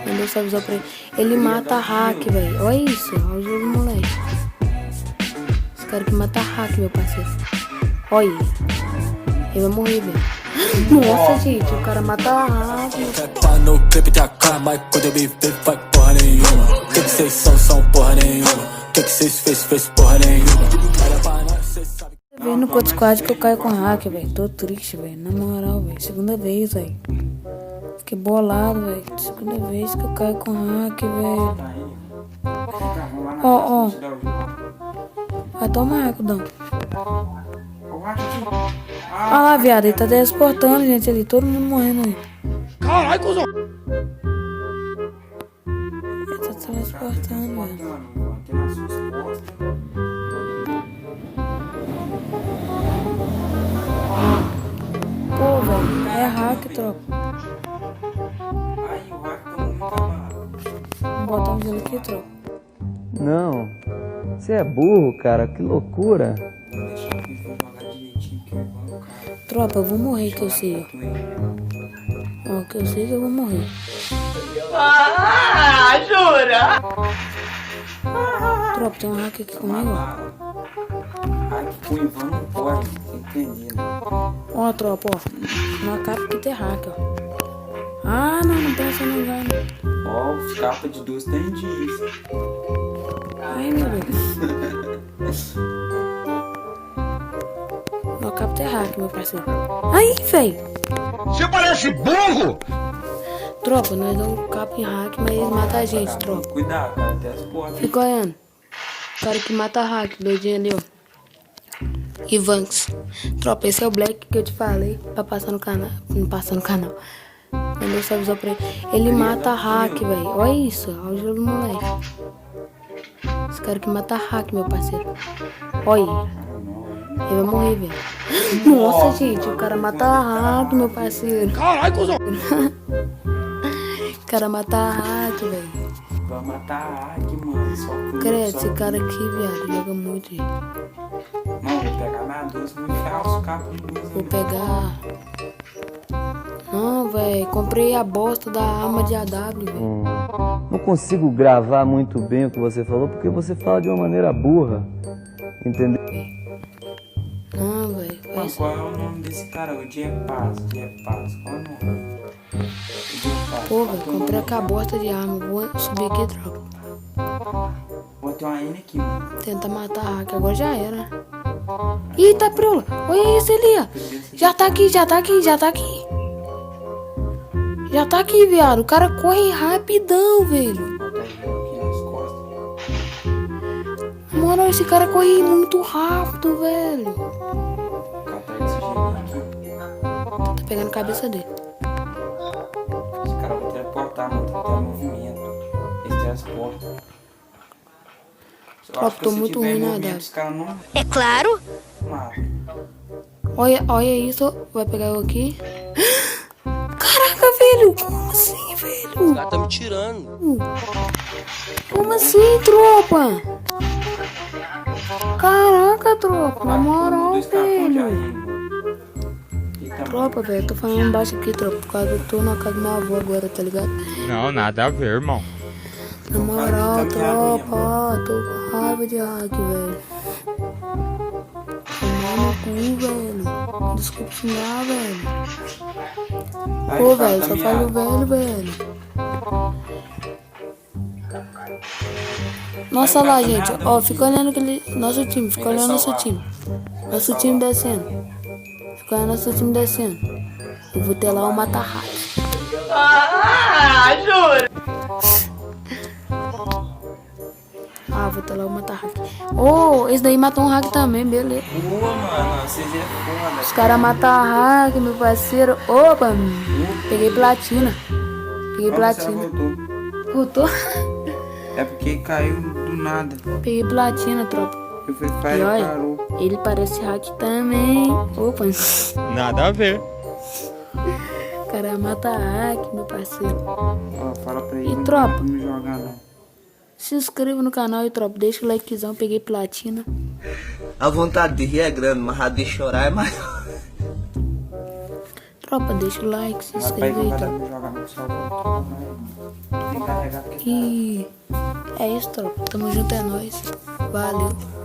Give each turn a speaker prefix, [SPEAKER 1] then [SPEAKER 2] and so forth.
[SPEAKER 1] Mandei essa visão pra ele. Ele mata hack, velho. Olha isso. Olha o jogo, moleque. Esse cara que mata hack, meu parceiro. Olha ele. Ele vai morrer, velho. Nossa, gente. O cara mata hack.
[SPEAKER 2] Tá no clipe da cara, mas quando eu me ver, vai porra nenhuma. O que vocês são porra nenhuma. O que vocês fez porra nenhuma. Olha pra nós, cês sabem.
[SPEAKER 1] Vendo no Code Squad que eu caio com hack, velho. Tô triste, velho. Na moral, velho. Segunda vez, velho. Fiquei bolado, velho. Segunda vez que eu caio com hack, velho. Ó. Vai tomar, Cudão. Olha lá, viado. Ele tá transportando, gente, ali. Todo mundo morrendo aí.
[SPEAKER 3] Caralho, cuzão!
[SPEAKER 1] Ele tá transportando, velho. Pô, velho. É hack, tropa. Vou botar um gelo aqui, tropa.
[SPEAKER 4] Não, você é burro, cara, que loucura.
[SPEAKER 1] Tropa, eu vou morrer, que eu sei, ó. Ó, que eu sei que eu vou morrer.
[SPEAKER 5] Ah, jura?
[SPEAKER 1] Tropa, tem um hack aqui comigo, ó.
[SPEAKER 6] Hack com o Ivan não pode, entendendo.
[SPEAKER 1] Ó, tropa, ó. Na capa que tem hack, ó. Ah, não pensa no engano.
[SPEAKER 6] Ó, os capas de 2 tem disso.
[SPEAKER 1] Ai, meu Deus. Na capa tem hack, meu parceiro. Aí, velho.
[SPEAKER 3] Você parece burro!
[SPEAKER 1] Tropa, nós damos capa em hack, mas eles matam a gente, tropa.
[SPEAKER 6] Cuidado, cara, até as porras.
[SPEAKER 1] Fica olhando. O cara que mata hack, doidinho ali, ó. Ivanks. Tropa, esse é o Black que eu te falei pra passar no canal. Não passar no canal. Mandei essa visão pra ele. Ele mata hack, velho. Olha isso. Olha o jogo do moleque. Esse cara que mata hack, meu parceiro. Olha ele. Ele vai morrer, velho. Nossa, gente. O cara mata hack, meu parceiro.
[SPEAKER 3] Caralho, cuzão!
[SPEAKER 1] O cara mata hack, velho.
[SPEAKER 6] Vai matar a hack, mano. Só com
[SPEAKER 1] Credo, esse cara aqui, viado, joga muito, gente.
[SPEAKER 6] Não, vou pegar na 12 e vou enfiar os capos de luz.
[SPEAKER 1] Vou pegar. Não, velho. Comprei a bosta da arma de AW, velho.
[SPEAKER 4] Não consigo gravar muito bem o que você falou, porque você fala de uma maneira burra, entendeu?
[SPEAKER 1] Não, velho.
[SPEAKER 6] Mas qual é o nome desse cara? O Dia Paz. Dia Paz. Qual é o nome?
[SPEAKER 1] Pô, velho, comprei a bosta de arma. Vou subir aqui, tropa.
[SPEAKER 6] Vou ter uma N aqui, mano.
[SPEAKER 1] Tenta matar a hack, agora já era, né? Ih, tá preula. Olha isso ali, ó. Já tá aqui. Já tá aqui, viado. O cara corre rapidão, velho.
[SPEAKER 6] Botar ele aqui nas costas.
[SPEAKER 1] Mano, esse cara corre muito rápido, velho.
[SPEAKER 6] Catar esse gelinho aqui.
[SPEAKER 1] Tá pegando a cabeça dele.
[SPEAKER 6] Esse cara vai teleportar, mano. Tem que ter movimento. Esse transporta. Eu acho que
[SPEAKER 1] tô
[SPEAKER 6] se
[SPEAKER 1] muito
[SPEAKER 6] tiver
[SPEAKER 1] ruim na
[SPEAKER 6] movimento,
[SPEAKER 1] AW.
[SPEAKER 6] os caras não
[SPEAKER 5] É claro.
[SPEAKER 6] matam.
[SPEAKER 1] Olha isso. Vai pegar eu aqui. Caraca, velho. Como assim, velho?
[SPEAKER 7] O cara tá me tirando.
[SPEAKER 1] Como assim, tropa? Caraca, tropa. Na moral,
[SPEAKER 6] Dois capões de
[SPEAKER 1] velho.
[SPEAKER 6] arrimo. E também.
[SPEAKER 1] Tropa, velho. Eu tô falando baixo aqui, tropa. Por causa que eu tô na casa do meu avô agora, tá ligado?
[SPEAKER 8] Não, nada a ver, irmão.
[SPEAKER 1] Na moral, tropa, ó, tô com raiva de hack, velho. Tomar no cu, velho. Desculpa xingar, velho.
[SPEAKER 6] Aí,
[SPEAKER 1] Pô,
[SPEAKER 6] cara,
[SPEAKER 1] velho,
[SPEAKER 6] tá
[SPEAKER 1] só
[SPEAKER 6] miado.
[SPEAKER 1] falo velho. Nossa lá, gente, ó, fica olhando aquele nosso time, fica olhando nosso time. Nosso time descendo. Fica olhando nosso time descendo. Eu vou ter lá o mata-hack.
[SPEAKER 5] Ah, jura?
[SPEAKER 1] Ah, vou ter lá o mata-hack. Oh, esse daí matou um hack também, beleza.
[SPEAKER 6] Boa, mano. Vocês é foda.
[SPEAKER 1] Os caras matam hack, meu parceiro. Opa, peguei platina. Peguei
[SPEAKER 6] Olha, você
[SPEAKER 1] platina.
[SPEAKER 6] voltou.
[SPEAKER 1] Voltou?
[SPEAKER 6] É porque caiu do nada.
[SPEAKER 1] Peguei platina, tropa.
[SPEAKER 6] O Free
[SPEAKER 1] E
[SPEAKER 6] Fire
[SPEAKER 1] olha,
[SPEAKER 6] parou.
[SPEAKER 1] ele parece hack também. Opa,
[SPEAKER 8] Nada a ver.
[SPEAKER 1] o cara mata hack, meu parceiro.
[SPEAKER 6] Ó, fala pra ele.
[SPEAKER 1] E
[SPEAKER 6] não
[SPEAKER 1] tropa?
[SPEAKER 6] vai me jogar, não.
[SPEAKER 1] Se inscreva no canal e tropa, deixa o likezão, peguei platina.
[SPEAKER 7] A vontade de rir é grande, mas a de chorar é maior.
[SPEAKER 1] Tropa, deixa o like, se
[SPEAKER 6] Rapaz,
[SPEAKER 1] inscreva
[SPEAKER 6] não
[SPEAKER 1] aí,
[SPEAKER 6] vai dar
[SPEAKER 1] tropa.
[SPEAKER 6] pra me jogar, não. Só voltou. carregar porque
[SPEAKER 1] E é isso, tropa. Tamo junto, é nóis. Valeu.